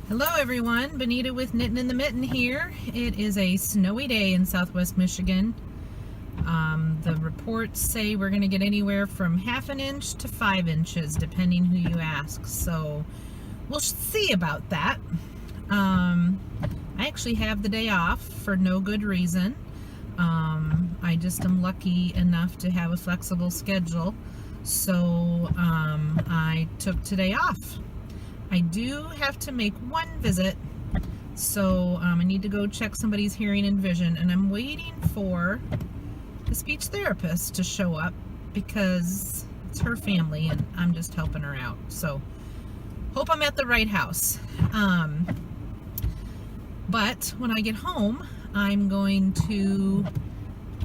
Hello everyone, Benita with Knittin' in the Mitten here. It is a snowy day in southwest Michigan. The reports say we're going to get anywhere from half an inch to 5 inches depending who you ask, so we'll see about that. I actually have the day off for no good reason. I just am lucky enough to have a flexible schedule, so I took today off. I do have to make one visit, so I need to go check somebody's hearing and vision, and I'm waiting for the speech therapist to show up because it's her family and I'm just helping her out. So hope I'm at the right house. But when I get home, I'm going to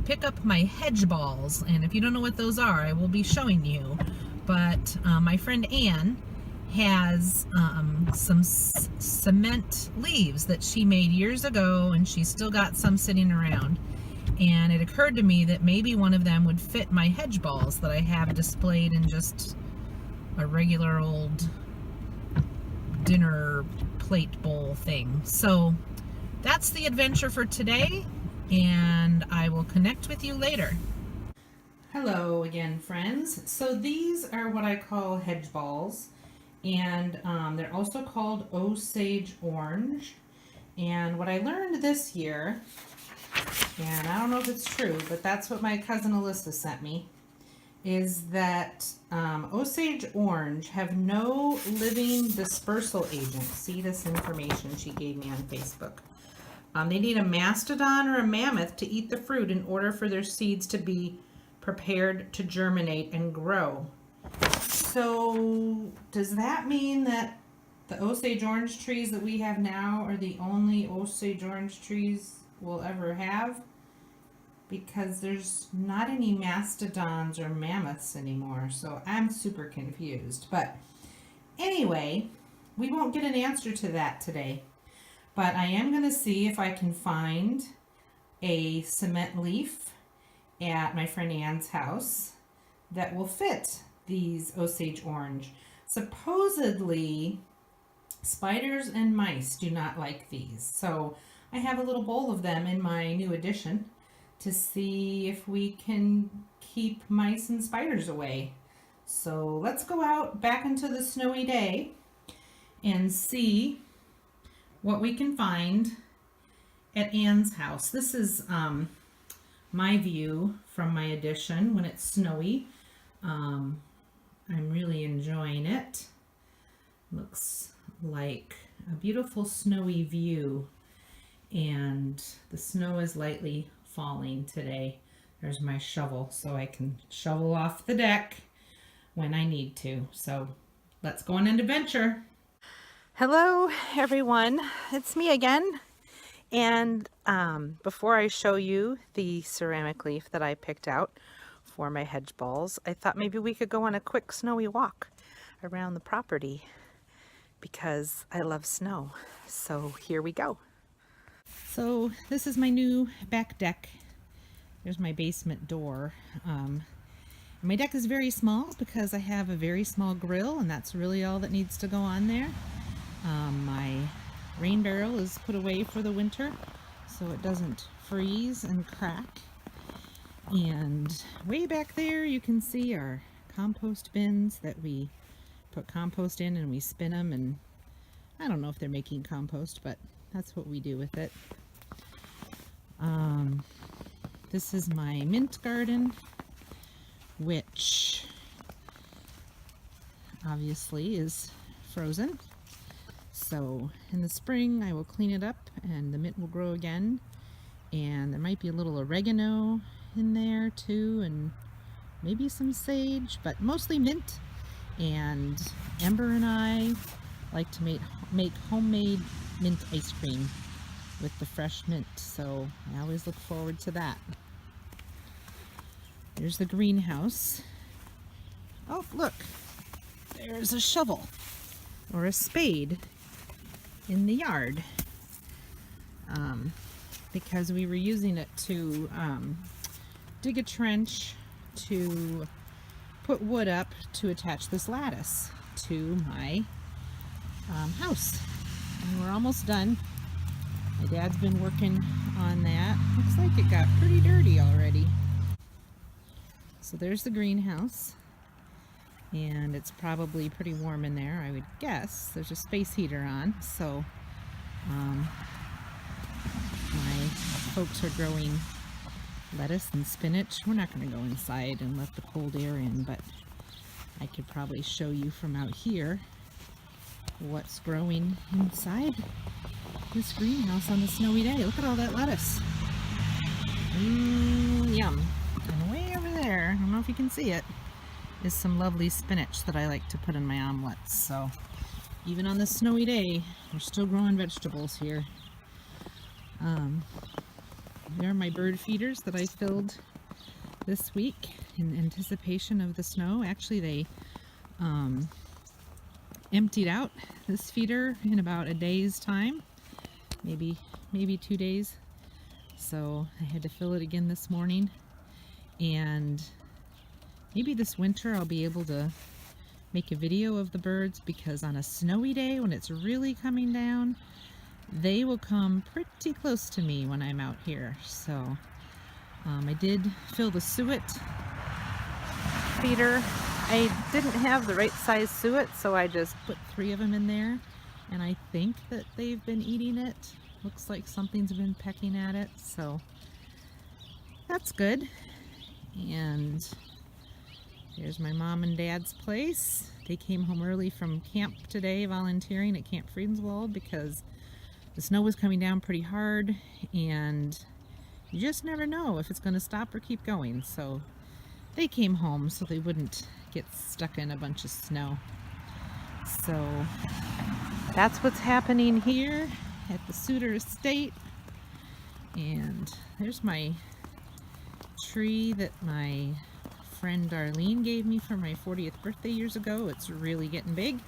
pick up my hedge balls, and if you don't know what those are, I will be showing you. But my friend Anne has some cement leaves that she made years ago, and she's still got some sitting around, and it occurred to me that maybe one of them would fit my hedge balls that I have displayed in just a regular old dinner plate bowl thing. So that's the adventure for today, and I will connect with you later. Hello again, friends. So these are what I call hedge balls, and they're also called Osage orange. And what I learned this year, and I don't know if it's true, but that's what my cousin Alyssa sent me, is that Osage orange have no living dispersal agent. See this information she gave me on Facebook. They need a mastodon or a mammoth to eat the fruit in order for their seeds to be prepared to germinate and grow. So does that mean that the Osage orange trees that we have now are the only Osage orange trees we'll ever have? Because there's not any mastodons or mammoths anymore, so I'm super confused. But anyway, we won't get an answer to that today. But I am going to see if I can find a cement leaf at my friend Anne's house that will fit these Osage orange. Supposedly, spiders and mice do not like these. So I have a little bowl of them in my new addition to see if we can keep mice and spiders away. So let's go out back into the snowy day and see what we can find at Anne's house. This is my view from my addition when it's snowy. I'm really enjoying it. Looks like a beautiful snowy view, and the snow is lightly falling today. There's my shovel, so I can shovel off the deck when I need to. So let's go on an adventure. Hello everyone, it's me again. And before I show you the ceramic leaf that I picked out for my hedge balls, I thought maybe we could go on a quick snowy walk around the property because I love snow. So here we go. So this is my new back deck. There's my basement door. My deck is very small because I have a very small grill, and that's really all that needs to go on there. My rain barrel is put away for the winter so it doesn't freeze and crack. And way back there you can see our compost bins that we put compost in, and we spin them, and I don't know if they're making compost, but that's what we do with it. This is my mint garden, which obviously is frozen. So in the spring I will clean it up and the mint will grow again, and there might be a little oregano in there too, and maybe some sage, but mostly mint. And Amber and I like to make homemade mint ice cream with the fresh mint, so I always look forward to that. There's the greenhouse. Oh, look, there's a shovel or a spade in the yard, because we were using it to dig a trench to put wood up to attach this lattice to my house. And we're almost done. My dad's been working on that. Looks like it got pretty dirty already. So there's the greenhouse. And it's probably pretty warm in there, I would guess. There's a space heater on, so my folks are growing lettuce and spinach. We're not going to go inside and let the cold air in, but I could probably show you from out here what's growing inside this greenhouse on a snowy day. Look at all that lettuce. Yum. And way over there, I don't know if you can see it, is some lovely spinach that I like to put in my omelets. So even on this snowy day, we're still growing vegetables here. There are my bird feeders that I filled this week in anticipation of the snow. Actually, they emptied out this feeder in about a day's time, maybe 2 days. So I had to fill it again this morning, and maybe this winter I'll be able to make a video of the birds, because on a snowy day when it's really coming down, they will come pretty close to me when I'm out here. So I did fill the suet feeder. I didn't have the right size suet, so I just put 3 of them in there, and I think that they've been eating it. Looks like something's been pecking at it, so that's good. And here's my mom and dad's place. They came home early from camp today, volunteering at Camp Friedenswald, because the snow was coming down pretty hard, and you just never know if it's going to stop or keep going. So they came home so they wouldn't get stuck in a bunch of snow. So that's what's happening here at the Suter Estate. And there's my tree that my friend Darlene gave me for my 40th birthday years ago. It's really getting big.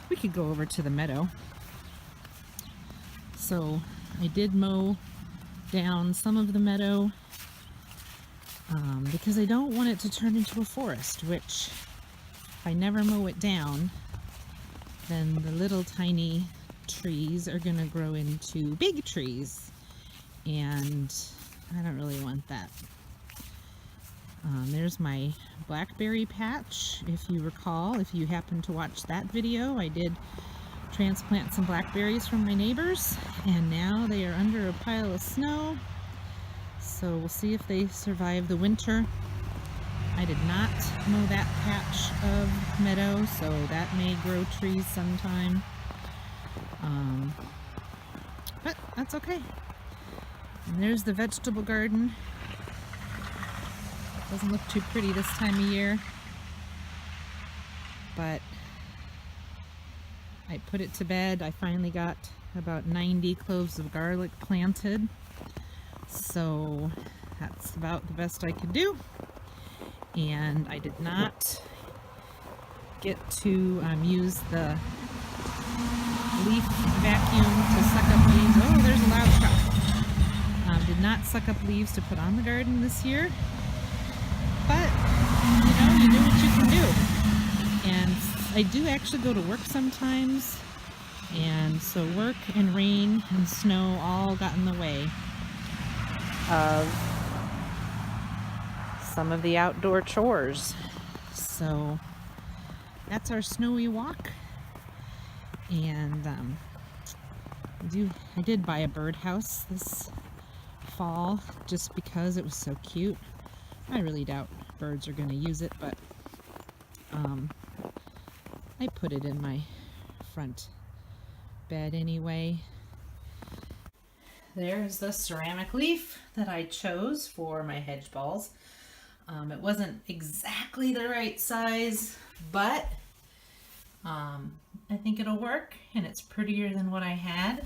We could go over to the meadow. So I did mow down some of the meadow because I don't want it to turn into a forest, which if I never mow it down, then the little tiny trees are going to grow into big trees, and I don't really want that. There's my blackberry patch. If you recall, if you happen to watch that video, I did transplant some blackberries from my neighbors, and now they are under a pile of snow. So we'll see if they survive the winter. I did not mow that patch of meadow, so that may grow trees sometime. But that's okay. And there's the vegetable garden. Doesn't look too pretty this time of year, but I put it to bed. I finally got about 90 cloves of garlic planted, so that's about the best I could do. And I did not get to use the leaf vacuum to suck up leaves. Oh, there's a loud truck. Did not suck up leaves to put on the garden this year. But, you do what you can do. And I do actually go to work sometimes, and so work and rain and snow all got in the way of some of the outdoor chores. So that's our snowy walk. And I did buy a birdhouse this fall just because it was so cute. I really doubt birds are going to use it, but I put it in my front bed anyway. There's the ceramic leaf that I chose for my hedge balls. It wasn't exactly the right size, but I think it'll work, and it's prettier than what I had.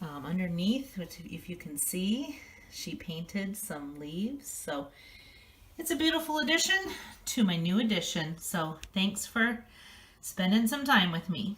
Underneath, which if you can see, she painted some leaves, so it's a beautiful addition to my new addition. So thanks for spending some time with me.